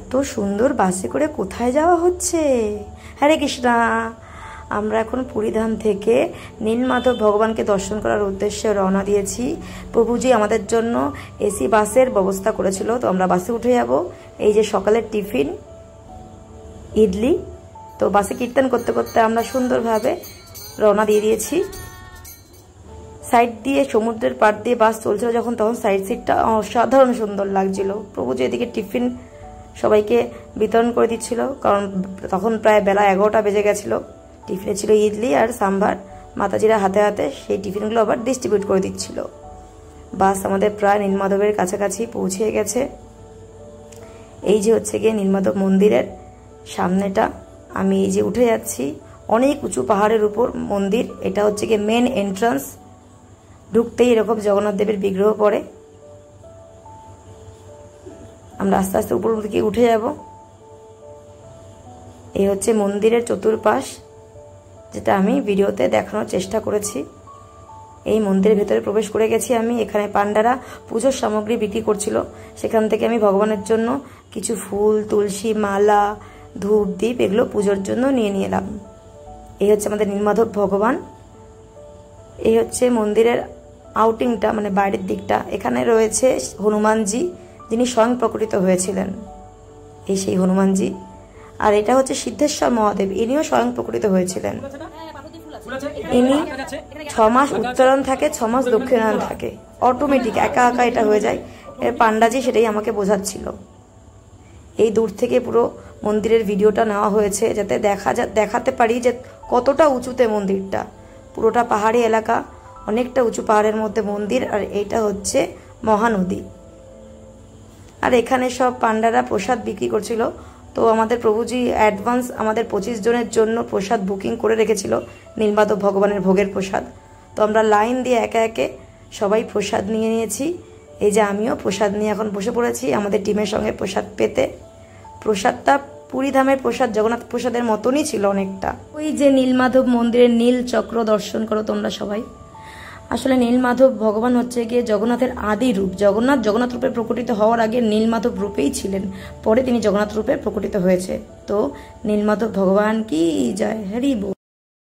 এত সুন্দর বাসে করে কোথায় যাওয়া হচ্ছে? হরে কৃষ্ণা। আমরা এখন পুরীধাম থেকে নীলমাধব ভগবানকে দর্শন করার উদ্দেশ্যে রওনা দিয়েছি। প্রভুজি আমাদের জন্য এসি বাসের ব্যবস্থা করেছিল, তো আমরা বাসে উঠে যাব। এই যে সকালের টিফিন ইডলি। তো বাসে কীর্তন করতে করতে আমরা সুন্দরভাবে রওনা দিয়ে দিয়েছি। সাইড দিয়ে সমুদ্রের পাড় দিয়ে বাস চলছিল যখন, তখন সাইড সিটটা অসাধারণ সুন্দর লাগছিল। প্রভুজি এদিকে টিফিন সবাইকে বিতরণ করে দিচ্ছিল, কারণ তখন প্রায় বেলা 11টা বেজে গেছিল। টিফিনে ছিল ইডলি আর সাম্বার। মাতাজিরা হাতে হাতে সেই টিফিনগুলো আবার ডিস্ট্রিবিউট করে দিচ্ছিল। বাস আমাদের প্রায় নীলমাধবের কাছাকাছি পৌঁছে গেছে। এই যে হচ্ছে গিয়ে নীলমাধব মন্দিরের সামনেটা। আমি এই যে উঠে যাচ্ছি, অনেক উঁচু পাহাড়ের উপর মন্দির। এটা হচ্ছে গিয়ে মেন এন্ট্রান্স। ঢুকতেই এরকম জগন্নাথ দেবের বিগ্রহ পড়ে। আমরা আস্তে আস্তে উপর দিকে উঠে যাব। এই হচ্ছে মন্দিরের চতুর্পাশ, যেটা আমি ভিডিওতে দেখানোর চেষ্টা করেছি। এই মন্দিরের ভেতরে প্রবেশ করে গেছি আমি। এখানে পান্ডারা পুজোর সামগ্রী বিক্রি করছিল, সেখান থেকে আমি ভগবানের জন্য কিছু ফুল, তুলসী মালা, ধূপ, দীপ এগুলো পুজোর জন্য নিয়ে এলাম। এই হচ্ছে আমাদের নীলমাধব ভগবান। এই হচ্ছে মন্দিরের আউটিংটা, মানে বাইরের দিকটা। এখানে রয়েছে হনুমানজি, যিনি স্বয়ং প্রকটিত হয়েছিলেন। এই সেই হনুমানজি। আর এটা হচ্ছে সিদ্ধেশ্বর মহাদেব, ইনিও স্বয়ং প্রকটিত হয়েছিলেন। ইনি 6 মাস উত্তরায়ণ থাকে, 6 মাস দক্ষিণায়ণ থাকে, অটোমেটিক একা একা এটা হয়ে যায়। এর পান্ডাজি সেটাই আমাকে বোঝাচ্ছিল। এই দূর থেকে পুরো মন্দিরের ভিডিওটা নেওয়া হয়েছে, যাতে দেখাতে পারি যে কতটা উঁচুতে মন্দিরটা। পুরোটা পাহাড়ি এলাকা, অনেকটা উঁচু পাহাড়ের মধ্যে মন্দির। আর এইটা হচ্ছে মহানদী। আর এখানে সব পান্ডারা প্রসাদ বিক্রি করছিল। তো আমাদের প্রভুজি অ্যাডভান্স আমাদের 25 জনের জন্য প্রসাদ বুকিং করে রেখেছিল, নীলমাধব ভগবানের ভোগের প্রসাদ। তো আমরা লাইন দিয়ে একে একে সবাই প্রসাদ নিয়ে নিয়েছি। এই যে আমিও প্রসাদ নিয়ে এখন বসে পড়েছি আমাদের টিমের সঙ্গে প্রসাদ পেতে। প্রসাদটা পুরীধামের প্রসাদ, জগন্নাথ প্রসাদের মতনই ছিল অনেকটা। ওই যে নীলমাধব মন্দিরের নীল চক্র দর্শন করো তোমরা সবাই। আসলে নীলমাধব ভগবান হচ্ছে গিয়ে জগন্নাথের আদি রূপ। জগন্নাথ রূপে প্রকটিত হওয়ার আগে নীলমাধব রূপেই ছিলেন, পরে তিনি জগন্নাথ রূপে প্রকটিত হয়েছে। তো নীলমাধব ভগবান কি জয়, হরি বল।